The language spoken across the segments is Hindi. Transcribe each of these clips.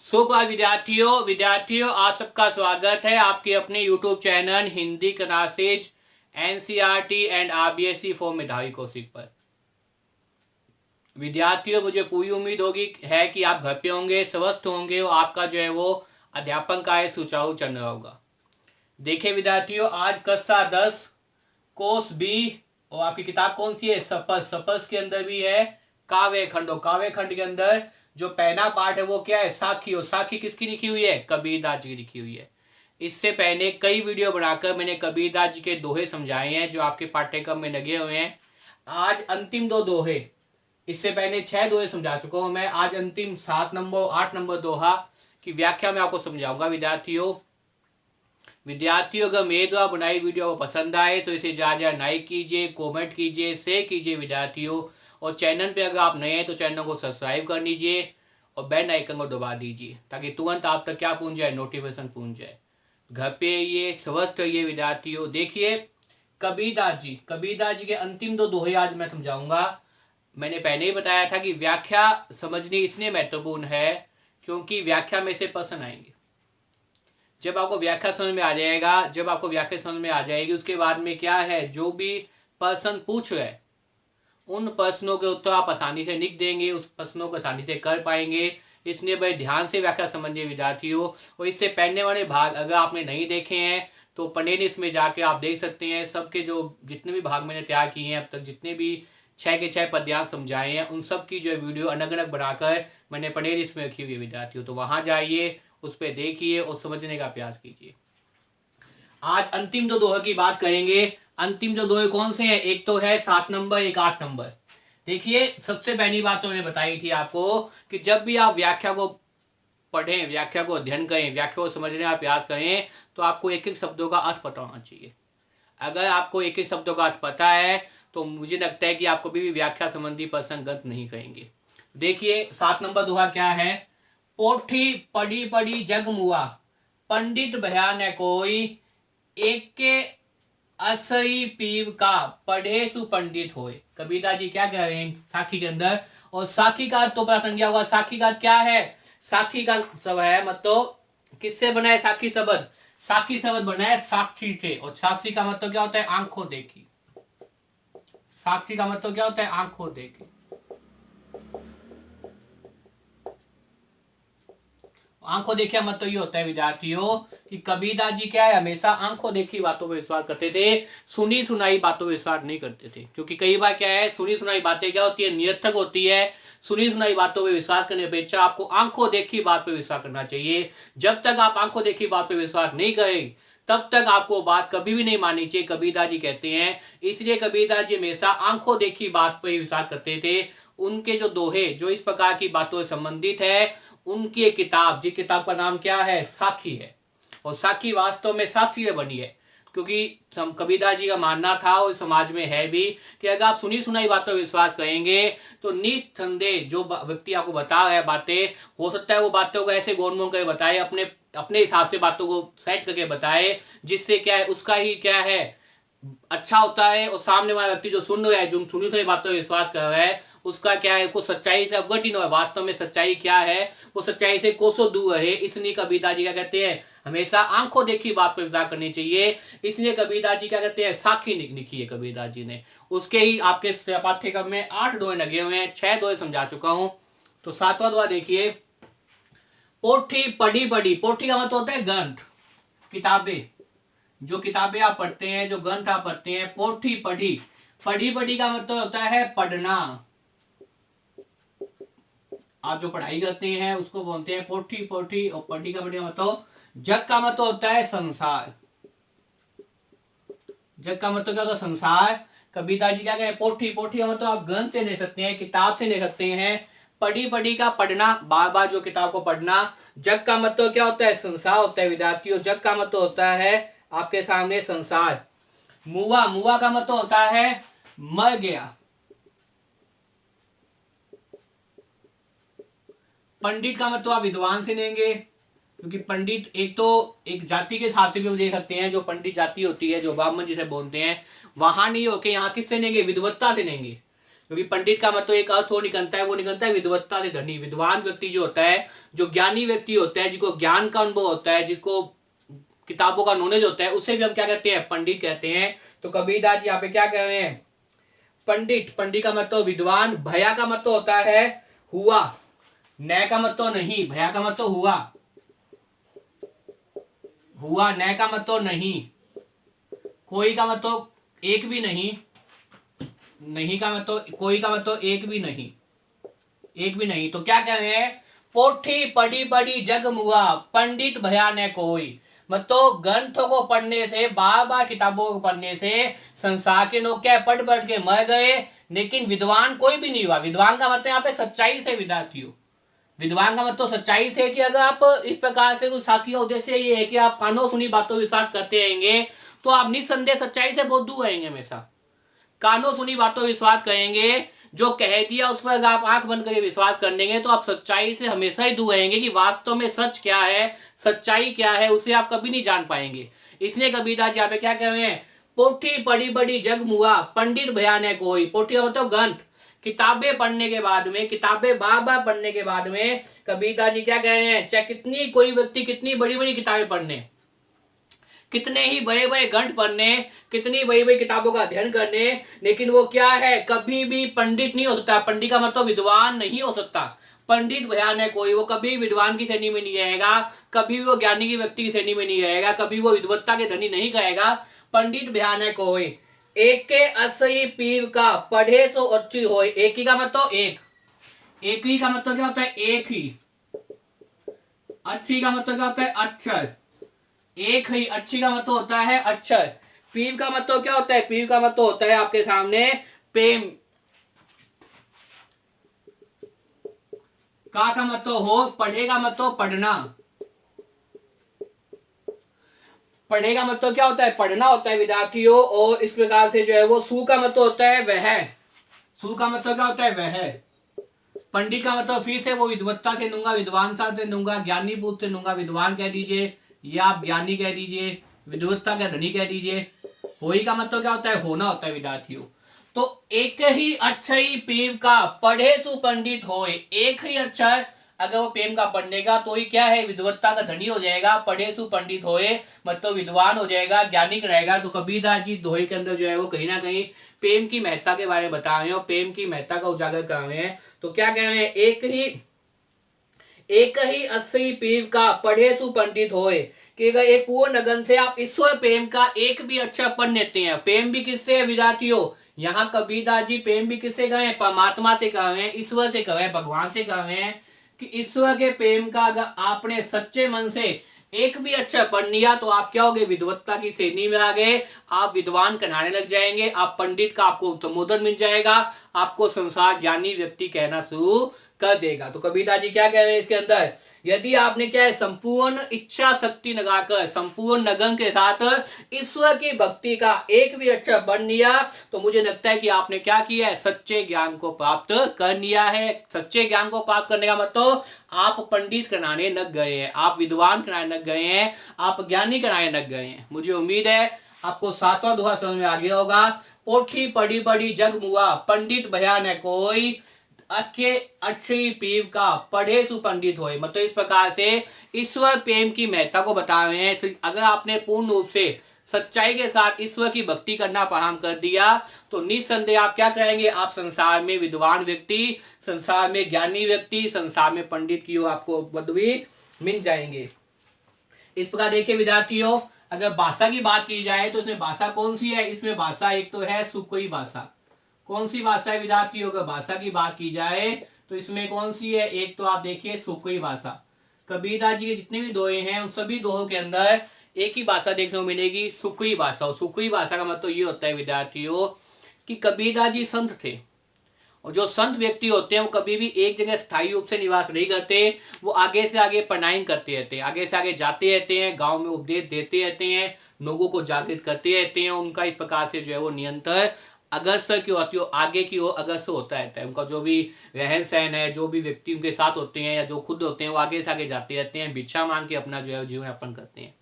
सुप्रभात विद्यार्थियों आप सबका स्वागत है आपके अपने YouTube channel Hindi classes NCERT and RBSE for मेधावी कौशिक पर। विद्यार्थियों, मुझे पूरी उम्मीद होगी है कि आप घर पे होंगे, स्वस्थ होंगे और आपका जो है वो अध्यापन कार्य सुचारू चल रहा होगा। देखिए विद्यार्थियों, आज कक्षा 10 कोर्स बी और आपकी किताब कौन सी है? सपस के अंदर भी है काव्य खंड, और काव्य खंड के अंदर जो पहला पार्ट है वो क्या है? साखी। और साखी किसकी लिखी हुई है? कबीरदास जी की लिखी हुई है। इससे पहले कई वीडियो बनाकर मैंने कबीरदास जी के दोहे समझाए हैं जो आपके पाठ्यक्रम में लगे हुए हैं। आज अंतिम दो दोहे, इससे पहले 6 दोहे समझा चुका हूं मैं। आज अंतिम 7 नंबर 8 नंबर दोहा की व्याख्या मैं आपको समझाऊंगा। विद्यार्थियों अगर मेरे द्वारा बनाई वीडियो को पसंद आए तो इसे ज़्यादा लाइक कीजिए, कमेंट कीजिए, शेयर कीजिए विद्यार्थियों। और चैनल पे अगर आप नए हैं तो चैनल को सब्सक्राइब कर लीजिए और बेल आइकन को दबा दीजिए ताकि तुरंत आप तक क्या पहुंच जाए? नोटिफिकेशन पहुंच जाए। घर पे ये स्वस्थ रहिए विद्यार्थियों। देखिए कबीरदास जी के अंतिम दो दोहे आज मैं समझाऊंगा। मैंने पहले ही बताया था कि व्याख्या समझनी इसलिए महत्वपूर्ण है क्योंकि व्याख्या में से प्रश्न आएंगे। जब आपको व्याख्या समझ में आ जाएगी उसके बाद में क्या है, जो भी प्रश्न पूछ रहे हैं उन प्रश्नों के उत्तर आप आसानी से लिख देंगे, उस प्रश्नों को आसानी से कर पाएंगे। इसलिए बड़े ध्यान से व्याख्या समझिए विद्यार्थियों। और इससे पहले वाले भाग अगर आपने नहीं देखे हैं तो प्लेलिस्ट में जाके आप देख सकते हैं। सबके जो जितने भी भाग मैंने तैयार किए हैं अब तक, जितने भी 6 के 6 पद्यांश समझाए हैं, उन सब की जो वीडियो अलग अलग बनाकर मैंने प्लेलिस्ट में रखी हुई है विद्यार्थियों। तो वहां जाइए, उस पर देखिए और समझने का प्रयास कीजिए। आज अंतिम दो दोहे की बात करेंगे। अंतिम जो दोहे कौन से हैं? एक तो है 7 नंबर, एक 8 नंबर। देखिए, सबसे पहली बात तो मैंने बताई थी आपको कि जब भी आप व्याख्या को पढ़ें, व्याख्या को अध्ययन करें, व्याख्या को समझने का प्रयास करें तो आपको एक एक शब्दों का अर्थ पता होना चाहिए। अगर आपको एक एक शब्दों का अर्थ पता है तो मुझे लगता है कि आप कभी भी व्याख्या संबंधी प्रश्न गलत नहीं करेंगे। देखिए 7 नंबर दोहा क्या है? पोथी पढ़ी पढ़ी जग मुआ, पंडित भया न कोई, एक के असई पीव का, पढ़े सुपंडित होए। कबीरदास जी क्या कह रहे हैं साखी के अंदर? और साखी का तो पता चल गया होगा। साखी का क्या है? साखी का सब है मतलब किससे बना है साखी शब्द? साखी शब्द बना है साक्षी से। और साक्षी का मतलब क्या होता है? आंखों देखी। साक्षी का मतलब क्या होता है? आंखों देखी। आंखों देखिया मतलब ये होता है विद्यार्थियों कि कबीरदास जी क्या है, हमेशा आंखों देखी बातों पर विश्वास करते थे, सुनी सुनाई बातों पर विश्वास नहीं करते थे। क्योंकि कई बार क्या है, सुनी सुनाई बातें क्या होती है? निरर्थक होती है। सुनी सुनाई बातों पर विश्वास करने की अपेक्षा आपको आंखों देखी बात पर विश्वास करना चाहिए। जब तक आप आंखों देखी बात पर विश्वास नहीं करें तब तक आपको बात कभी भी नहीं माननी चाहिए, कबीरदास जी कहते हैं। इसलिए कबीरदास जी हमेशा आंखों देखी बात पर विश्वास करते थे। उनके जो दोहे जो इस प्रकार की बातों से संबंधित है, उनकी एक किताब, जिस किताब का नाम क्या है? साखी है। और साखी वास्तव में साक्षी से बनी है क्योंकि कबीरदास जी का मानना था और समाज में है भी कि अगर आप सुनी सुनाई बातों पर विश्वास करेंगे तो निसंदेह जो व्यक्ति आपको बता रहा है बातें, हो सकता है वो बातों को ऐसे गोल मोल करके बताए, अपने अपने हिसाब से बातों को सेट करके बताए, जिससे क्या है उसका ही क्या है अच्छा होता है। और सामने वाला व्यक्ति जो सुन रहा है, जो सुनी सुनी बातों पर विश्वास कर रहा है, उसका क्या है, को सच्चाई से अवगत ही न हो। वास्तव में सच्चाई क्या है, वो सच्चाई से कोसों दूर रहे। इसलिए कबीरदास जी क्या कहते हैं? हमेशा आंखों देखी बात पर विचार करनी चाहिए। इसलिए कबीरदास जी क्या कहते हैं? साखी लिखी है कबीरदास जी ने। उसके ही आपके पाठ्यक्रम में 8 दोहे लगे हुए हैं, 6 दोहे समझा चुका हूं। तो 7वां दोहा देखिए, पोथी पढ़ी पढ़ी। पोथी का मतलब होता है ग्रंथ, किताबें। जो किताबें आप पढ़ते हैं, जो ग्रंथ आप पढ़ते हैं, पोथी पढ़ी। पढ़ी पढ़ी का मतलब होता है पढ़ना। आप जो पढ़ाई करते हैं उसको बोलते हैं पोथी पोथी। और पढ़ी का मतलब जग का मतलब होता है संसार। जग का मतलब क्या होता है? संसार। कबीरदास जी क्या कहे? पोथी। पोथी का मतलब आप ग्रंथ से ले सकते हैं, किताब से ले सकते हैं। पढ़ी पढ़ी का पढ़ना, बार बार जो किताब को पढ़ना। जग का मतलब क्या होता है? संसार होता है विद्यार्थियों। जग का मतलब होता है आपके सामने संसार। मुआ। मुआ का मतलब होता है मर गया। पंडित का मतलब आप विद्वान से लेंगे क्योंकि पंडित एक तो एक जाति के हिसाब से भी देख सकते हैं। जो पंडित जाति होती है, जो ब्राह्मण जिसे बोलते हैं, वहां नहीं होके यहाँ किससे लेंगे? विद्वत्ता से लेंगे। क्योंकि पंडित का मतलब एक अर्थ वो निकलता है, वो निकलता है विद्वत्ता से धनी। विद्वान व्यक्ति जो होता है, जो ज्ञानी व्यक्ति होता है, जिसको ज्ञान का अनुभव होता है, जिसको किताबों का नॉलेज होता है, उसे भी हम क्या कहते हैं, पंडित कहते हैं। तो कबीरदास जी यहाँ पे क्या कह रहे हैं, पंडित। पंडित का मतलब विद्वान। भया का मतलब होता है हुआ, न का मतलब नहीं, भया का मतलब हुआ, हुआ, न का मतलब नहीं, कोई का मतलब एक भी नहीं, नहीं का मतलब कोई का मतलब एक भी नहीं, एक भी नहीं। तो क्या कह रहे हैं, पोथी पढ़ी पढ़ी जग मुआ, पंडित भया न कोई। मतलब ग्रंथों को पढ़ने से, बार बार किताबों को पढ़ने से संसार के लोग क्या पढ़ पढ़ के मर गए, लेकिन विद्वान कोई भी नहीं हुआ। विद्वान का मतलब यहाँ पे सच्चाई से, विद्यार्थियों, विद्वान का मतलब सच्चाई से कि अगर आप इस प्रकार से कुछ साथी उद्देश्य ये है कि आप कानों सुनी बातों विश्वास करते रहेंगे तो आप निस्संदेह सच्चाई से बहुत दूर रहेंगे। हमेशा कानों सुनी बातों विश्वास करेंगे, जो कह दिया उस पर अगर आप आंख बंद करके विश्वास कर लेंगे तो आप सच्चाई से हमेशा ही दूर रहेंगे कि वास्तव में सच क्या है, सच्चाई क्या है, उसे आप कभी नहीं जान पाएंगे। इसलिए कबीरदास यहाँ पे क्या कह रहे हैं, पोथी पढ़ी बड़ी जग मुआ, पंडित भया न कोई। पोथी मतलब ग्रंथ, किताबें पढ़ने के बाद में, किताबें बार बार पढ़ने के बाद में कबीरदास जी क्या कह रहे हैं, चाहे कितनी कोई व्यक्ति कितनी बड़ी बड़ी किताबें पढ़ने, कितने ही बड़े बड़े ग्रंथ पढ़ने, कितनी बड़ी बड़ी किताबों का अध्ययन करने, लेकिन वो क्या है, कभी भी पंडित नहीं हो सकता। पंडित का मतलब विद्वान नहीं हो सकता। पंडित भयान है कोई, वो कभी विद्वान की श्रेणी में नहीं रहेगा, कभी वो ज्ञानी की व्यक्ति की श्रेणी में नहीं रहेगा, कभी वो विद्वत्ता के धनी नहीं कहेगा। पंडित भयान है कोई, एक के असही पीर का, पढ़े तो अच्छी हो। एक ही का मतलब एक, एक ही का मतलब क्या होता है, एक ही। अच्छी का मतलब क्या होता है, अक्षर। एक ही, अच्छी का मतलब होता है अक्षर। पीव का मतलब क्या होता है, पीव का मतलब होता है आपके सामने प्रेम। का मतलब हो, पढ़ेगा मतलब पढ़ना। पढ़ेगा मतलब क्या होता है, पढ़ना होता है विद्यार्थियों। और इस प्रकार से जो है वो सु का मतलब होता है वह। सु का मतलब क्या होता है, वह। पंडित का मतलब फिर से वो विद्वत्ता से लूंगा, विद्वानता से लूंगा, ज्ञानी पुरुष से लूंगा, विद्वान कह दीजिए या आप ज्ञानी कह दीजिए, विद्वत्ता का धनी कह दीजिए। होई का मतलब क्या होता है, होना होता है विद्यार्थियों। तो एक ही अक्षर पीव का, पढ़े तू पंडित होए। एक ही अक्षर अगर वो प्रेम का पढ़नेगा तो ही क्या है, विद्वत्ता का धनी हो जाएगा। पढ़े तू पंडित होए मतलब विद्वान हो जाएगा, ज्ञानी रहेगा। तो कबीरदास जी दोहे के अंदर जो है वो कहीं ना कहीं प्रेम की महत्ता के बारे में बता रहे हैं और प्रेम की महत्ता का उजागर कर रहे हैं। तो क्या कह रहे हैं, एक ही अस्सी पीर का, पढ़े तू पंडित होए। कि अगर एक पूर्ण लगन से आप ईश्वर प्रेम का एक भी अक्षर पढ़ लेते हैं। प्रेम भी किससे है विद्यार्थियों, यहाँ कबीरदास जी प्रेम भी किससे कहे, परमात्मा से कहे, ईश्वर से कहे, भगवान से कहे कि ईश्वर के प्रेम का अगर आपने सच्चे मन से एक भी अक्षर पढ़ लिया तो आप क्या होगे, विद्वत्ता की श्रेणी में आ गए। आप विद्वान कहलाने लग जाएंगे, आप पंडित का आपको संबोधन मिल जाएगा, आपको संसार ज्ञानी व्यक्ति कहना शुरू कर देगा। तो कबीरदास जी क्या कह रहे हैं इसके अंदर, यदि आपने क्या है, संपूर्ण इच्छा शक्ति लगाकर, संपूर्ण लगन के साथ ईश्वर की भक्ति का एक भी अक्षर पढ़ लिया तो मुझे लगता है कि आपने क्या किया है, सच्चे ज्ञान को प्राप्त कर लिया है। सच्चे ज्ञान को प्राप्त करने का मतलब आप पंडित कराने लग गए हैं, आप विद्वान कराने लग गए हैं, आप ज्ञानी कराने लग गए हैं। मुझे उम्मीद है आपको सातवां दोहा समझ में आ गया होगा। पोथी पढ़ी पढ़ी जग मुआ, पंडित भया न कोई, अके अच्छी पीव का, पढ़े सु पंडित होए। मतलब इस प्रकार से ईश्वर प्रेम की महत्ता को बता रहे हैं। अगर आपने पूर्ण रूप से सच्चाई के साथ ईश्वर की भक्ति करना प्रारंभ कर दिया तो निस्संदेह आप क्या करेंगे, आप संसार में विद्वान व्यक्ति, संसार में ज्ञानी व्यक्ति, संसार में पंडित की ओर आपको पदवी मिल जाएंगे। इस प्रकार देखिए विद्यार्थियों, अगर भाषा की बात की जाए तो इसमें भाषा कौन सी है, इसमें भाषा एक तो है सुखोई भाषा। कौन सी भाषा है विद्यार्थियों, अगर भाषा की बात की जाए तो इसमें कौन सी है, एक तो आप देखिए सुखोई भाषा। कबीरदास जी के जितने भी दोहे हैं उन सभी दोहों के अंदर एक ही भाषा देखने को मिलेगी, सुखोई भाषा। और सुखोई भाषा का मतलब ये होता है विद्यार्थियों कि कबीरदास जी संत थे, और जो संत व्यक्ति होते हैं वो कभी भी एक जगह स्थायी रूप से निवास नहीं करते, वो आगे से आगे पलायन करते रहते हैं, आगे से आगे जाते रहते हैं, गांव में उपदेश देते रहते हैं, लोगों को जागृत करते रहते हैं। उनका इस प्रकार से जो है वो निरंतर अग्रसर की होती है, आगे की ओर अग्रसर होता रहता है। उनका जो भी रहन सहन है, जो भी व्यक्ति उनके साथ होते हैं या जो खुद होते हैं, वो आगे से आगे जाते रहते हैं, भिक्षा मांग के अपना जो है जीवन यापन करते हैं।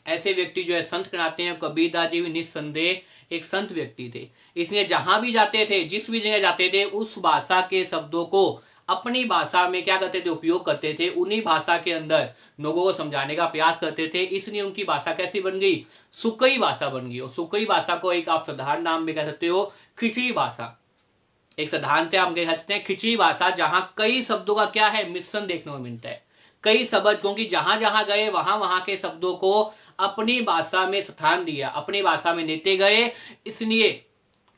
ऐसे व्यक्ति जो है संत कहलाते हैं। कबीरदास जी भी निस्संदेह एक संत व्यक्ति थे। इसलिए जहां भी जाते थे, जिस भी जगह जाते थे, उस भाषा के शब्दों को अपनी भाषा में क्या करते थे, उपयोग करते थे। उन्हीं भाषा के अंदर लोगों को समझाने का प्रयास करते थे। इसलिए उनकी भाषा कैसी बन गई, सुकई भाषा बन गई। और सुकई भाषा को एक आप साधारण नाम में कह सकते हो, खिचड़ी भाषा। एक साधारणतः हम कह सकते हैं खिचड़ी भाषा, जहां कई शब्दों का क्या है, मिश्रण देखने को मिलता है। कई शब्द, क्योंकि जहां जहां गए वहां वहां के शब्दों को अपनी भाषा में स्थान दिया, अपनी भाषा में लेते गए। इसलिए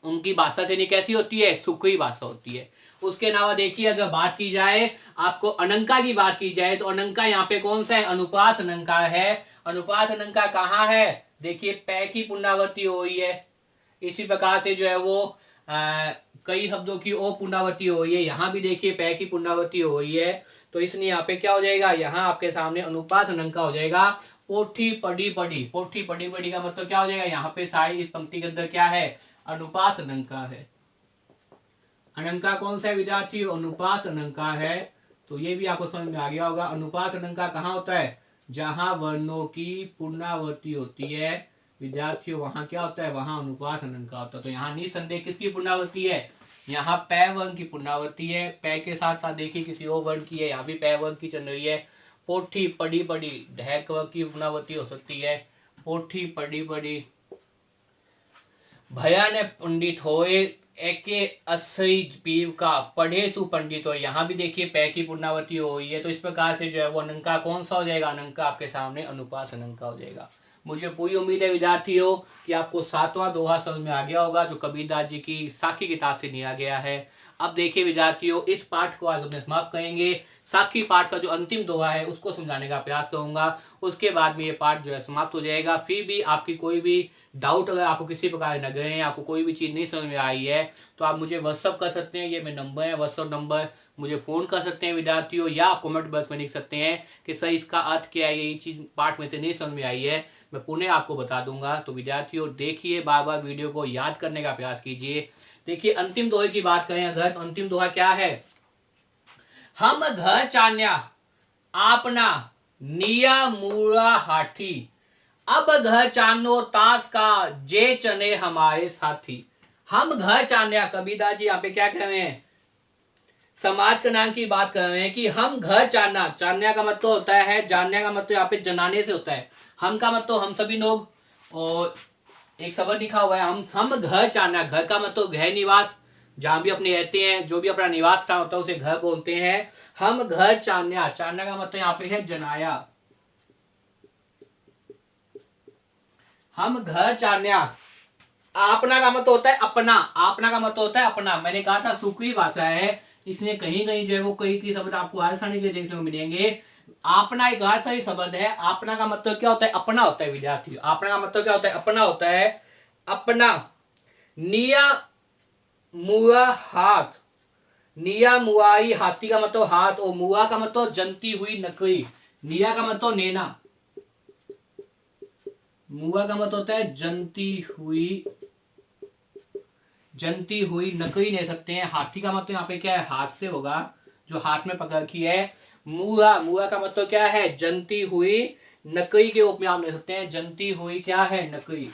उनकी भाषा से नहीं कैसी होती है, सुखी भाषा होती है। उसके अलावा देखिए, अगर बात की जाए, आपको अनंका की बात की जाए, तो अनंका यहाँ पे कौन सा है, अनुपास अनंका है। अनुपास अनंका कहाँ है, देखिए पै की पुनरावृत्ति हो रही है। इसी प्रकार से जो है वो कई शब्दों की ओ पुनरावृत्ति हो रही है। यहाँ भी देखिए पै की पुनरावृत्ति हो रही है। तो इसलिए यहाँ पे क्या हो जाएगा, यहाँ आपके सामने अनुपास अनंका हो जाएगा। पोठी पड़ी पड़ी, पोठी पड़ी पड़ी का मतलब क्या हो जाएगा, यहाँ पे सारी इस पंक्ति के अंदर क्या है, अनुपास अनंका है। अनंका कौन सा है विद्यार्थी, अनुपास अनंका है। तो ये भी आपको समझ में आ गया होगा। अनुपास अनंका कहाँ होता है, जहां वर्णों की पुनरावृत्ति होती है विद्यार्थियों, वहां क्या होता है, वहां अनुपास अनंका होता है। तो यहाँ निसंदेह किसकी पुनरावृत्ति है, यहाँ पै वर्ण की पुनरावृत्ति है। पै के साथ साथ देखिए किसी और वर्ण की है, यहाँ भी पै वर्ण की चल रही है। पोठी पड़ी पड़ी, ढैक वर्ण की पुनरावृत्ति हो सकती है। पोठी पड़ी पड़ी, भया ने पंडित होए एके असई पीव का, पढ़े तू पंडित हो। यहाँ भी देखिए पै की पुनरावृत्ति हो रही है। तो इस प्रकार से जो है वो अनंका कौन सा हो जाएगा, अनंका आपके सामने अनुपास अनंका हो जाएगा। मुझे पूरी उम्मीद है विद्यार्थियों कि आपको 7वां दोहा समझ में आ गया होगा, जो कबीरदास जी की साखी किताब से लिया गया है। अब देखिए विद्यार्थियों, इस पाठ को आज अपने समाप्त करेंगे। साखी पाठ का जो अंतिम दोहा है उसको समझाने का प्रयास करूंगा। उसके बाद में ये पाठ जो है समाप्त हो जाएगा। फिर भी आपकी कोई भी डाउट, अगर आपको किसी प्रकार न गए, आपको कोई भी चीज़ नहीं समझ में आई है, तो आप मुझे व्हाट्सअप कर सकते हैं। ये मेरा नंबर है, व्हाट्सअप नंबर। मुझे फ़ोन कर सकते हैं विद्यार्थियों, या कमेंट बॉक्स में लिख सकते हैं कि सर इसका अर्थ क्या है, ये चीज़ पाठ में से नहीं समझ में आई है, मैं पुनः आपको बता दूंगा। तो विद्यार्थियों देखिए, बार बार वीडियो को याद करने का प्रयास कीजिए। देखिए अंतिम दोहे की बात करें अगर, तो अंतिम दोहा क्या है, हम घर चान्या आपना निया मूरा हाथी, अब घर चानो ताश का जे चने हमारे साथी। हम घर चान्या, कबीरदास जी यहाँ पे क्या कह रहे हैं, समाज कल्याण की बात कर रहे हैं कि हम घर चान्या, चान्या का मतलब होता है, जानने का मतलब यहाँ पे जनाने से होता है। हम का मतलब हम सभी लोग, और एक शब्द लिखा हुआ है हम घर चान्या। घर का मतलब गृह निवास, जहां भी अपने रहते हैं, जो भी अपना निवास स्थान होता है उसे घर बोलते हैं। हम घर चान्या, चान्या का मतलब यहाँ पे है जनाया। हम घर चान्या, आपना का मतलब होता है अपना, आपना का मतलब होता है अपना। मैंने कहा था सुखी भाषा है, इसलिए कहीं कहीं जो है वो कई शब्द आपको आसानी के देखने को मिलेंगे। आपना एक सही शब्द है। आपना का मतलब क्या होता है, अपना होता है विद्यार्थियों। आपना का मतलब क्या होता है, अपना होता है, अपना। निया मुआ हाथ, निया मुआई, हाथी का मतलब हाथ, और मुआ का मतलब जनती हुई नकली। निया का मतलब नेना, मुआ का मतलब होता है जनती हुई नकली ले सकते हैं। हाथी का मतलब यहाँ पे क्या है, हाथ से होगा, जो हाथ में पकड़ रखी है। मुआ, मुआ का मतलब क्या है, जनती हुई नकली के रूप में आप ले सकते हैं। जनती हुई क्या है, नकली।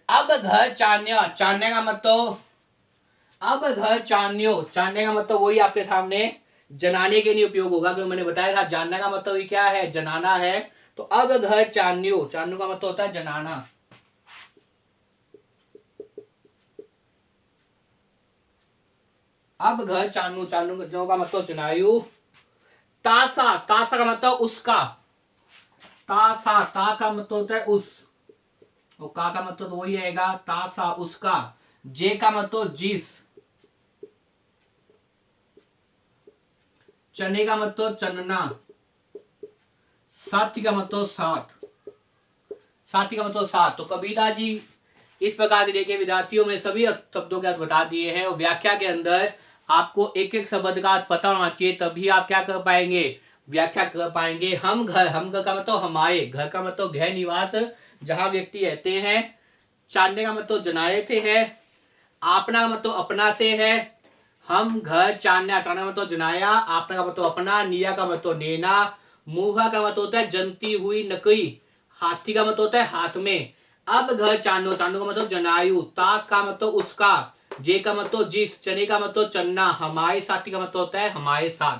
अब घर चान्या, चान्या का मतलब, अब घर चान्यो, चान्या का मतलब वही आपके सामने जनाने के लिए उपयोग होगा, क्योंकि मैंने बताया था जानना का मतलब क्या है, जनाना है। तो अब घर चान्यो, चान्यो का मतलब होता है जनाना। अब घर चानू, चानू का मतलब जनायु। तासा, तासा का मतलब उसका, तासा, ता का मतलब होता है उस, और का मतलब वही आएगा, तासा उसका। जे का मतलब जिस, चने का मतलब चनना, साथी का मतलब साथ, साथी का मतलब साथ। तो कबीरदास जी इस प्रकार से देखिए विद्यार्थियों में सभी शब्दों के अर्थ बता दिए हैं, और व्याख्या के अंदर आपको एक एक शब्द का अर्थ पता होना चाहिए, तभी आप क्या कर पाएंगे, व्याख्या कर पाएंगे। हम घर, हम घर का मतलब हमारे, घर का मतलब गृह निवास, जहां व्यक्ति रहते हैं। चांदने का मतलब जनाए थे है। आपना का मतलब अपना से है। हम घर चान्या, चान्या का मतलब जनाया, आपना का मतलब अपना, निया का मतलब नेना, मुहा का मतलब होता है जनती हुई नकली, हाथी का मतलब होता है हाथ में। अब घर चानो, चानो का मतलब जनायु, ताश का मतलब उसका, जे का मतलब जिस, चने का मतलब चन्ना, हमारे साथी का मतलब होता है हमारे साथ।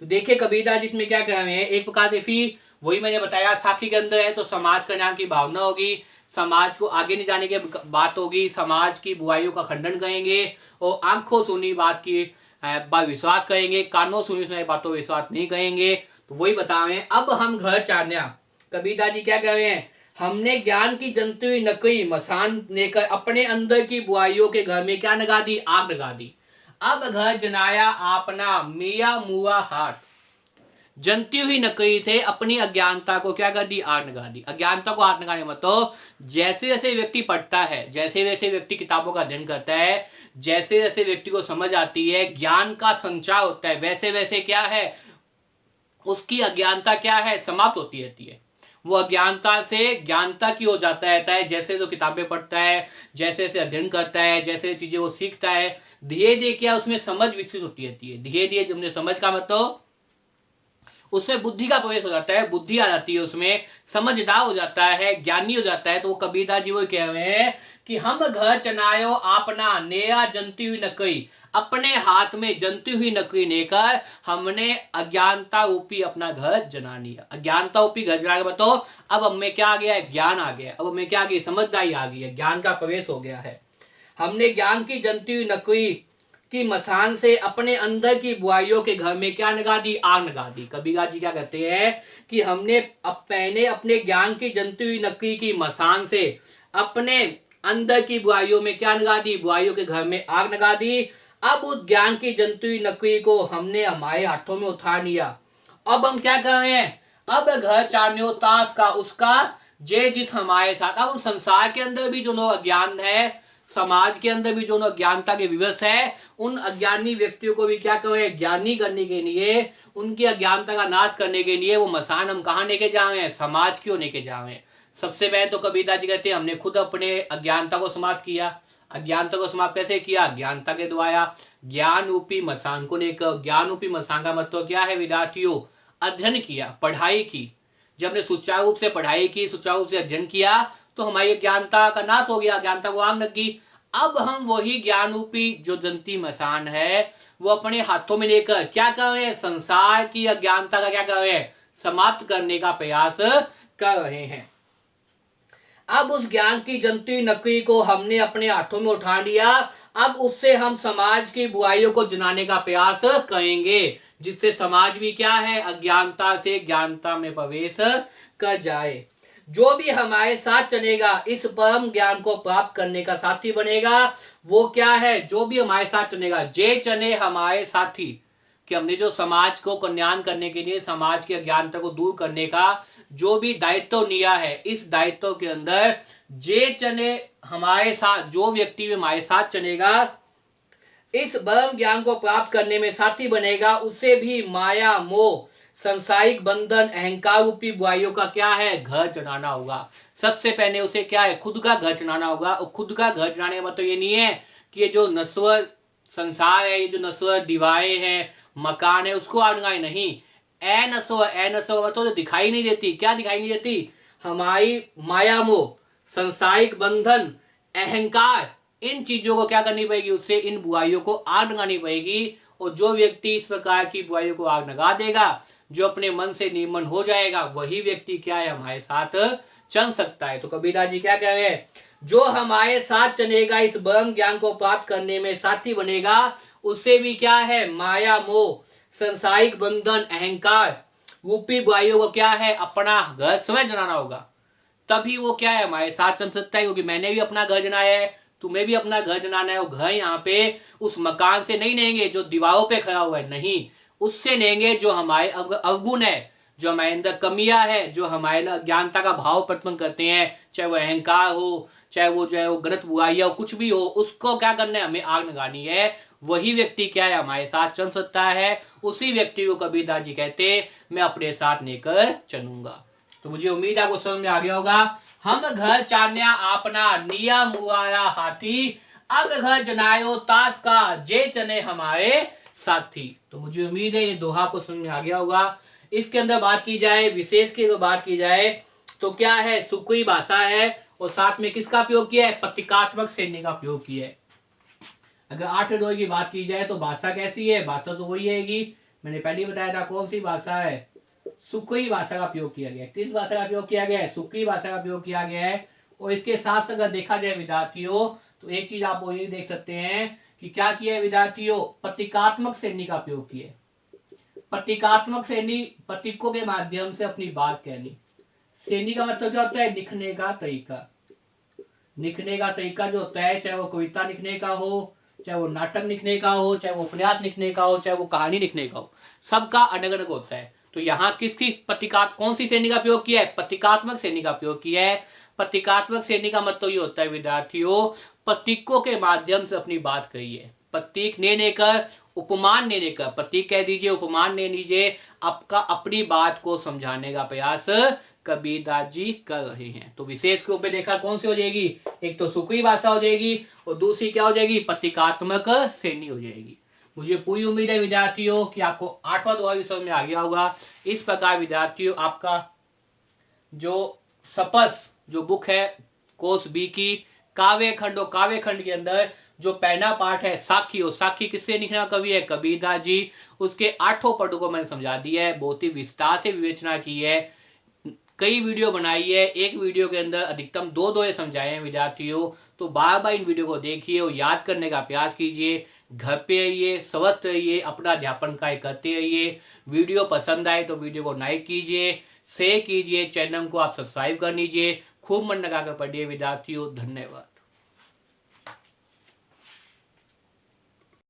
तो देखिए कबीरदास जी इसमें क्या कह रहे हैं, एक प्रकार से फिर वही मैंने बताया, साखी के अंदर है तो समाज कल्याण की भावना होगी, समाज को आगे नहीं जाने की बात होगी, समाज की बुराइयों का खंडन करेंगे और आंखों सुनी बात की बात विश्वास करेंगे, कानों सुनी सुनाई बातों विश्वास नहीं करेंगे। तो वही बता रहे हैं। अब हम घर चाहना, कबीरदास जी क्या कह रहे हैं, हमने ज्ञान की जंतु हुई नकली मसान लेकर अपने अंदर की बुराइयों के घर में क्या लगा दी, आग लगा दी। अब घर जनाया आपना मिया मुआ हाथ, जनती हुई नकली थे अपनी अज्ञानता को क्या कर दी, आग लगा दी। अज्ञानता को आग लगाने मतलब जैसे जैसे व्यक्ति पढ़ता है, जैसे जैसे व्यक्ति किताबों का अध्ययन करता है, जैसे जैसे व्यक्ति को समझ आती है, ज्ञान का संचार होता है, वैसे वैसे क्या है, उसकी अज्ञानता क्या है, समाप्त होती रहती है। वो अज्ञानता से ज्ञानता की हो जाता रहता है, जैसे जो किताबें पढ़ता है, जैसे जैसे अध्ययन करता है, जैसे चीजें वो सीखता है, धीरे धीरे क्या उसमें समझ विकसित होती रहती है। धीरे धीरे जब समझ का मतलब उसमें बुद्धि का प्रवेश हो जाता है, बुद्धि आ जाती है, उसमें समझदार हो जाता है, ज्ञानी हो जाता है। तो वो कबीरदास जी वो कह रहे हैं कि हम घर चनायो आपना नया जनती हुई नकली, अपने हाथ में जनती हुई नकली लेकर हमने अज्ञानता रूपी अपना घर जना लिया। अज्ञानता रूपी घर जना के बताओ, अब हमें क्या आ गया है, ज्ञान आ गया। अब हमें क्या आ गई, समझदारी आ गई है, ज्ञान का प्रवेश हो गया है। हमने ज्ञान की जनती हुई नकली की मसान से अपने अंदर की बुराइयों के घर में क्या लगा दी, आग लगा दी। कबीरदास जी क्या कहते हैं कि हमने पहले अपने ज्ञान की जनती हुई नकली की मसान से अपने अंदर की बुराइयों में क्या लगा दी, बुराइयों के घर में आग लगा दी। अब उस ज्ञान की जनती हुई नकली को हमने हमारे हाथों में उठा लिया। अब हम क्या कर रहे हैं, अब घर चान्यो ताश का उसका जे जित हमारे साथ। अब हम संसार के अंदर भी जो लोग अज्ञान है, समाज के अंदर भी जो लोग अज्ञानता के विवश है, उन अज्ञानी व्यक्तियों को भी क्या करें, ज्ञानी करने के लिए, उनकी अज्ञानता का नाश करने के लिए वो मसान हम कहाँ लेके जा रहे हैं, समाज क्यों लेके जा रहे हैं। सबसे पहले तो कबीरदास जी कहते हैं हमने खुद अपने अज्ञानता को समाप्त किया। अज्ञानता को समाप्त कैसे किया, अज्ञानता के द्वारा ज्ञान रूपी मसान को लेकर। ज्ञान रूपी मसान का मतलब क्या है विद्यार्थियों, अध्ययन किया, पढ़ाई की। जब हमने सुचारू रूप से पढ़ाई की, सुचारू रूप से अध्ययन किया, तो हमारी ज्ञानता का नाश हो गया, ज्ञानता को आग लगी। अब हम वही ज्ञान रूपी जो जंती मसान है वो अपने हाथों में लेकर क्या कर रहे हैं, संसार की अज्ञानता का क्या कर रहे हैं, समाप्त करने का प्रयास कर रहे हैं। अब उस ज्ञान की जंती नकली को हमने अपने हाथों में उठा लिया। अब उससे हम समाज की बुराइयों को जनाने का प्रयास करेंगे, जिससे समाज भी क्या है, अज्ञानता से ज्ञानता में प्रवेश कर जाए। जो भी हमारे साथ चलेगा, इस परम ज्ञान को प्राप्त करने का साथी बनेगा, वो क्या है, जो भी हमारे साथ चलेगा, जे चले हमारे साथी। कि हमने जो समाज को कल्याण करने के लिए, समाज की अज्ञानता को दूर करने का जो भी दायित्व लिया है, इस दायित्व के अंदर जे चले हमारे साथ, जो व्यक्ति भी हमारे साथ चलेगा, इस ब्रह्म ज्ञान को प्राप्त करने में साथी बनेगा, उसे भी माया मोह संसारिक बंधन अहंकार रूपी बुराइयों का क्या है, घर चढ़ाना होगा। सबसे पहले उसे क्या है, खुद का घर चढ़ाना होगा। और खुद का घर चढ़ाने का मतलब ये नहीं है कि ये जो नश्वर संसार है, ये जो नश्वर दीवारें हैं, मकान है, उसको आग लगाए, नहीं। ए नश्वर मतलब दिखाई नहीं देती, क्या दिखाई नहीं देती, हमारी माया मोह संसारिक बंधन अहंकार, इन चीजों को क्या करनी पड़ेगी, उससे इन बुराइयों को आग लगानी पड़ेगी। और जो व्यक्ति इस प्रकार की बुराइयों को आग लगा देगा, जो अपने मन से निर्मल हो जाएगा, वही व्यक्ति क्या है, हमारे साथ चल सकता है। तो कबीरदास जी क्या कह रहे हैं, जो हमारे साथ चलेगा, इस ब्रह्म ज्ञान को प्राप्त करने में साथी बनेगा, उससे भी क्या है, माया मोह संसारिक बंधन अहंकार रूपी बुराइयों को क्या है, अपना घर स्वयं जलाना होगा। तभी वो क्या है, हमारे साथ चल सकता है। क्योंकि मैंने भी अपना घर जनाया है, तुम्हें भी अपना घर जनाना है। वो घर यहाँ पे उस मकान से नहीं लेंगे जो दीवारों पे खड़ा हुआ है, नहीं, उससे लेंगे जो हमारे अवगुण है, जो हमारे अंदर कमियां है, जो हमारे अज्ञानता का भाव उत्पन्न करते हैं, चाहे वो अहंकार हो, चाहे वो जो है वो गलत बुराइयां हो, कुछ भी हो, उसको क्या करना है, हमें आग लगानी है। वही व्यक्ति क्या है, हमारे साथ चल सकता है। उसी व्यक्ति को कबीरदास जी कहते मैं अपने साथ लेकर चलूंगा। तो मुझे उम्मीद है आपको समझ में आ गया होगा। हम घर चान्या आपना निया मुआरा हाथी, अब घर जनायो ताश का जे चने हमारे साथी। तो मुझे उम्मीद है ये दोहा को समझ में आ गया होगा। इसके अंदर बात की जाए, विशेष की अगर बात की जाए तो क्या है, सुकुई भाषा है और साथ में किसका प्रयोग किया है, प्रतीकात्मक श्रेणी का प्रयोग किया है। अगर 8 की बात की जाए तो भाषा कैसी है, भाषा तो वही रहेगी, मैंने पहले ही बताया था कौन सी भाषा है, सुकुई भाषा का प्रयोग किया गया है। किस भाषा का प्रयोग किया गया है, सुकुई भाषा का प्रयोग किया गया है। और इसके साथ अगर देखा जाए विद्यार्थियों, तो एक चीज आप वो ये देख सकते हैं कि क्या किया है विद्यार्थियों, प्रतीकात्मक श्रेणी का प्रयोग किया है। प्रतीकात्मक श्रेणी, प्रतीकों के माध्यम से अपनी बात कहनी। श्रेणी का मतलब क्या होता है, लिखने का तरीका। लिखने का तरीका जो होता है, चाहे वो कविता लिखने का हो, चाहे वो नाटक लिखने का हो, चाहे वो उपन्यास लिखने का हो, चाहे वो कहानी लिखने का हो, सबका अलग अलग होता है। तो यहाँ किसकी प्रतीकात्मक, कौन सी श्रेणी का प्रयोग किया है, प्रतीकात्मक श्रेणी का प्रयोग किया है। प्रतीकात्मक श्रेणी का मतलब ये होता है विद्यार्थियों, प्रतीकों के माध्यम से अपनी बात कही है। प्रतीक ने लेकर, उपमान ने लेकर, प्रतीक कह दीजिए, उपमान ने लीजिए, आपका अपनी बात को समझाने का प्रयास कबीरदास जी कर रहे हैं। तो विशेष के रूप में देखा कौन सी हो जाएगी, एक तो सुकुई भाषा हो जाएगी और दूसरी क्या हो जाएगी, प्रतीकात्मक श्रेणी हो जाएगी। मुझे पूरी उम्मीद है विद्यार्थियों कि आपको 8वां दोहा विषय में आ गया होगा। इस प्रकार विद्यार्थियों आपका जो सपस जो बुक है कोर्स बी की काव्य खंड, और काव्य खंड के अंदर जो पहला पार्ट है साखी, और साखी किससे लिखना कवि है, कबीरदास जी, उसके 8 पदों को मैंने समझा दिया है, बहुत ही विस्तार से विवेचना की है, कई वीडियो बनाई है, एक वीडियो के अंदर अधिकतम 2 दोहे समझाए हैं विद्यार्थियों। तो बार बार इन वीडियो को देखिए और याद करने का प्रयास कीजिए। घर पे रहिए, स्वस्थ रहिए, अपना अध्यापन कार्य करते रहिए। वीडियो पसंद आए तो वीडियो को लाइक कीजिए, शेयर कीजिए, चैनल को आप सब्सक्राइब कर लीजिए। खूब मन लगाकर पढ़िए विद्यार्थियों। धन्यवाद।